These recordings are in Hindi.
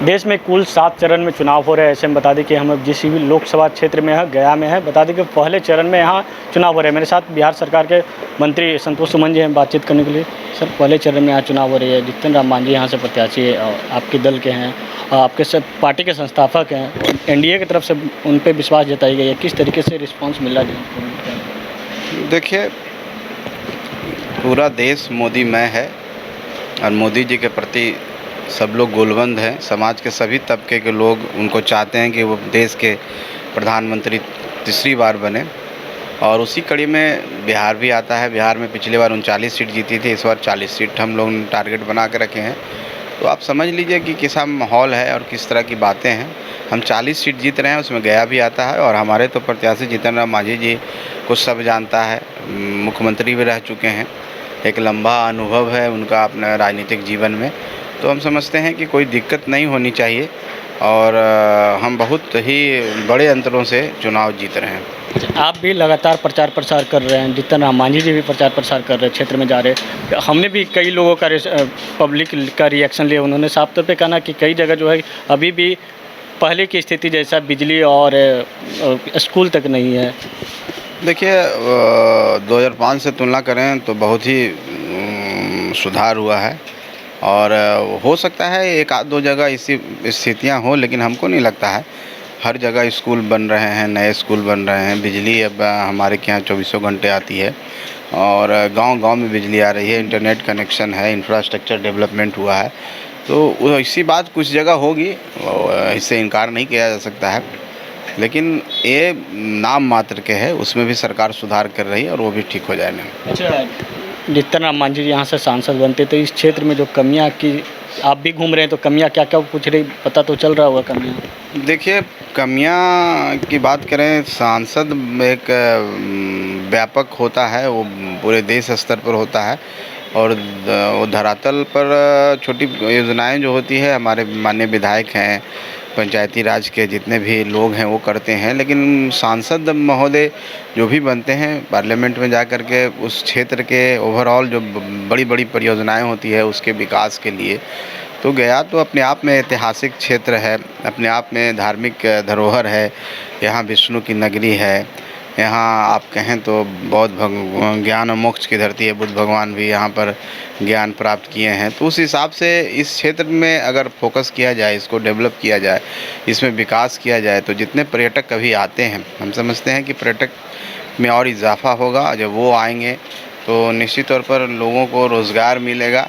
देश में कुल 7 चरण में चुनाव हो रहे हैं। ऐसे में बता दें कि हम अब जिस भी लोकसभा क्षेत्र में है, गया में है, बता दें कि पहले चरण में यहाँ चुनाव हो रहे हैं। मेरे साथ बिहार सरकार के मंत्री संतोष सुमन जी हैं बातचीत करने के लिए। सर, पहले चरण में यहाँ चुनाव हो रही है, जीतन राम मांझी यहाँ से प्रत्याशी आपके दल के हैं, आपके सब पार्टी के संस्थापक हैं, एनडीए की तरफ से उन पर विश्वास जताई गई है। किस तरीके से रिस्पॉन्स मिला है? देखिए, पूरा देश मोदीमय है और मोदी जी के प्रति सब लोग गोलबंद हैं। समाज के सभी तबके के लोग उनको चाहते हैं कि वो देश के प्रधानमंत्री तीसरी बार बने, और उसी कड़ी में बिहार भी आता है। बिहार में पिछली बार 39 सीट जीती थी, इस बार 40 सीट हम लोग ने टारगेट बना के रखे हैं। तो आप समझ लीजिए कि कैसा माहौल है और किस तरह की बातें हैं। हम 40 सीट जीत रहे हैं, उसमें गया भी आता है, और हमारे तो प्रत्याशी जीतन राम मांझी जी को सब जानता है, मुख्यमंत्री भी रह चुके हैं, एक लंबा अनुभव है उनका अपने राजनीतिक जीवन में। तो हम समझते हैं कि कोई दिक्कत नहीं होनी चाहिए, और हम बहुत ही बड़े अंतरों से चुनाव जीत रहे हैं। आप भी लगातार प्रचार प्रसार कर रहे हैं, जीतन राम मांझी जी भी प्रचार प्रसार कर रहे हैं, क्षेत्र में जा रहे हैं। हमने भी कई लोगों का पब्लिक का रिएक्शन लिया। उन्होंने साफ तौर पे कहा कि कई जगह जो है अभी भी पहले की स्थिति जैसा बिजली और स्कूल तक नहीं है। देखिए, 2005 से तुलना करें तो बहुत ही सुधार हुआ है, और हो सकता है एक आध दो जगह ऐसी स्थितियाँ हो, लेकिन हमको नहीं लगता है। हर जगह स्कूल बन रहे हैं, नए स्कूल बन रहे हैं, बिजली अब हमारे के यहाँ 24 घंटे आती है, और गांव-गांव में बिजली आ रही है, इंटरनेट कनेक्शन है, इंफ्रास्ट्रक्चर डेवलपमेंट हुआ है। तो ऐसी बात कुछ जगह होगी, इससे इनकार नहीं किया जा सकता है, लेकिन ये नाम मात्र के है, उसमें भी सरकार सुधार कर रही है और वो भी ठीक हो जाएगा। अच्छा, जीतन राम मांझी यहाँ से सांसद बनते तो इस क्षेत्र में जो कमियाँ की आप भी घूम रहे हैं, तो कमियाँ क्या क्या पूछ रही, पता तो चल रहा होगा कमियाँ? देखिए, कमियां की बात करें, सांसद एक व्यापक होता है, वो पूरे देश स्तर पर होता है, और वो धरातल पर छोटी योजनाएं जो होती है, हमारे माननीय विधायक हैं, पंचायती राज के जितने भी लोग हैं वो करते हैं। लेकिन सांसद महोदय जो भी बनते हैं पार्लियामेंट में जा कर के उस क्षेत्र के ओवरऑल जो बड़ी बड़ी परियोजनाएं होती है उसके विकास के लिए, तो गया तो अपने आप में ऐतिहासिक क्षेत्र है, अपने आप में धार्मिक धरोहर है, यहाँ विष्णु की नगरी है, यहाँ आप कहें तो बौद्ध ज्ञान और मोक्ष की धरती है, बुद्ध भगवान भी यहाँ पर ज्ञान प्राप्त किए हैं। तो उस हिसाब से इस क्षेत्र में अगर फोकस किया जाए, इसको डेवलप किया जाए, इसमें विकास किया जाए, तो जितने पर्यटक कभी आते हैं, हम समझते हैं कि पर्यटक में और इजाफा होगा। जब वो आएंगे तो निश्चित तौर पर लोगों को रोज़गार मिलेगा,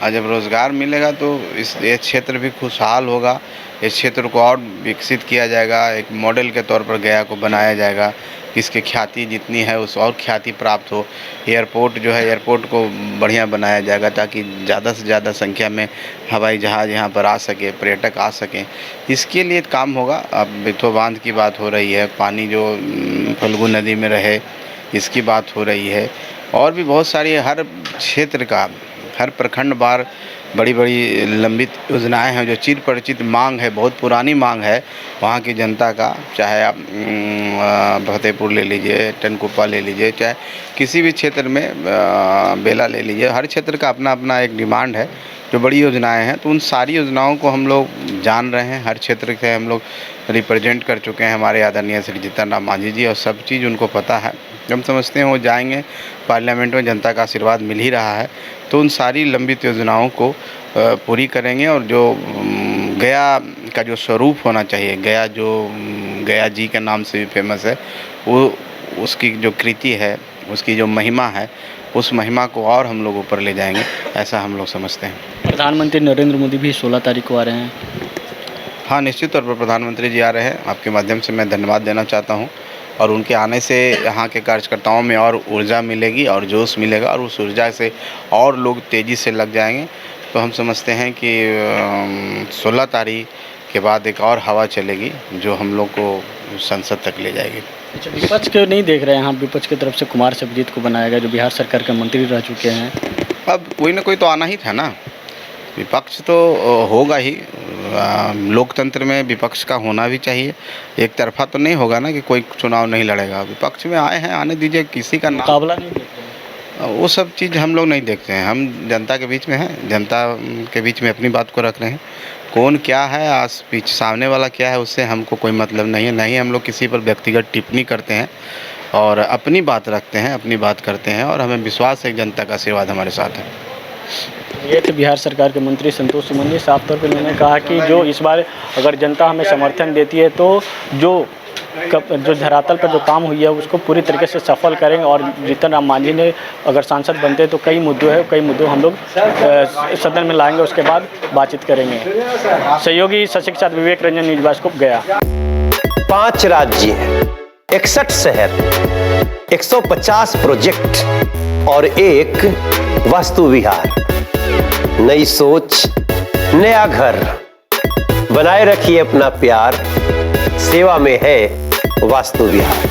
और जब रोज़गार मिलेगा तो ये क्षेत्र भी खुशहाल होगा, इस क्षेत्र को और विकसित किया जाएगा, एक मॉडल के तौर पर गया को बनाया जाएगा, इसकी ख्याति जितनी है उस और ख्याति प्राप्त हो। एयरपोर्ट जो है, एयरपोर्ट को बढ़िया बनाया जाएगा ताकि ज़्यादा से ज़्यादा संख्या में हवाई जहाज़ यहाँ पर आ सके, पर्यटक आ सकें, इसके लिए काम होगा। अब बिथो बांध की बात हो रही है, पानी जो फल्गु नदी में रहे इसकी बात हो रही है, और भी बहुत सारी हर क्षेत्र का हर प्रखंड बार बड़ी बड़ी लंबित योजनाएं हैं जो चिर परिचित मांग है, बहुत पुरानी मांग है वहाँ की जनता का। चाहे आप फतेहपुर ले लीजिए, टनकुप्पा ले लीजिए, चाहे किसी भी क्षेत्र में बेला ले लीजिए, हर क्षेत्र का अपना अपना एक डिमांड है जो बड़ी योजनाएं हैं। तो उन सारी योजनाओं को हम लोग जान रहे हैं, हर क्षेत्र से हम लोग रिप्रेजेंट कर चुके हैं, हमारे आदरणीय श्री जीतन राम मांझी जी, और सब चीज़ उनको पता है। हम समझते हैं वो जाएंगे, पार्लियामेंट में जनता का आशीर्वाद मिल ही रहा है, तो उन सारी लंबित योजनाओं को पूरी करेंगे। और जो गया का जो स्वरूप होना चाहिए, गया जो गया जी के नाम से भी फेमस है, वो उसकी जो कृति है, उसकी जो महिमा है, उस महिमा को और हम लोग ऊपर ले जाएंगे, ऐसा हम लोग समझते हैं। प्रधानमंत्री नरेंद्र मोदी भी 16 तारीख को आ रहे हैं। हाँ, निश्चित तौर पर प्रधानमंत्री जी आ रहे हैं। आपके माध्यम से मैं धन्यवाद देना चाहता हूँ, और उनके आने से यहाँ के कार्यकर्ताओं में और ऊर्जा मिलेगी और जोश मिलेगा, और उस ऊर्जा से और लोग तेज़ी से लग जाएंगे। तो हम समझते हैं कि 16 तारीख के बाद एक और हवा चलेगी जो हम लोग को संसद तक ले जाएगी। अच्छा, विपक्ष क्यों नहीं देख रहे हैं? यहाँ विपक्ष की तरफ से कुमार शब्जीत को बनाया गया जो बिहार सरकार के मंत्री रह चुके हैं। अब कोई ना कोई तो आना ही था ना, विपक्ष तो होगा ही। लोकतंत्र में विपक्ष का होना भी चाहिए, एक तरफा तो नहीं होगा ना कि कोई चुनाव नहीं लड़ेगा। विपक्ष में आए हैं, आने दीजिए, किसी का मुकाबला नहीं देख रहे हैं। वो सब चीज़ हम लोग नहीं देखते हैं। हम जनता के बीच में हैं, जनता के बीच में अपनी बात को रख रहे हैं। कौन क्या है, आस पीछे सामने वाला क्या है, उससे हमको कोई मतलब नहीं है। नहीं हम लोग किसी पर व्यक्तिगत टिप्पणी करते हैं और अपनी बात रखते हैं, अपनी बात करते हैं, और हमें विश्वास है कि जनता का आशीर्वाद हमारे साथ है। ये थे बिहार सरकार के मंत्री संतोष सुमन जी। साफ तौर पर उन्होंने कहा कि जो इस बार अगर जनता हमें समर्थन देती है तो जो धरातल पर जो काम हुई है उसको पूरी तरीके से सफल करेंगे, और जीतन राम मांझी ने अगर सांसद बनते हैं तो कई मुद्दों हम लोग सदन में लाएंगे, उसके बाद बातचीत करेंगे। सहयोगी शशि के साथ विवेक रंजन, न्यूज़ बास्कोप, गया। 5 राज्य, 61 शहर, 150 प्रोजेक्ट और एक वास्तु विहार। नई सोच, नया घर। बनाए रखिए अपना प्यार, सेवा में है वास्तु विहार।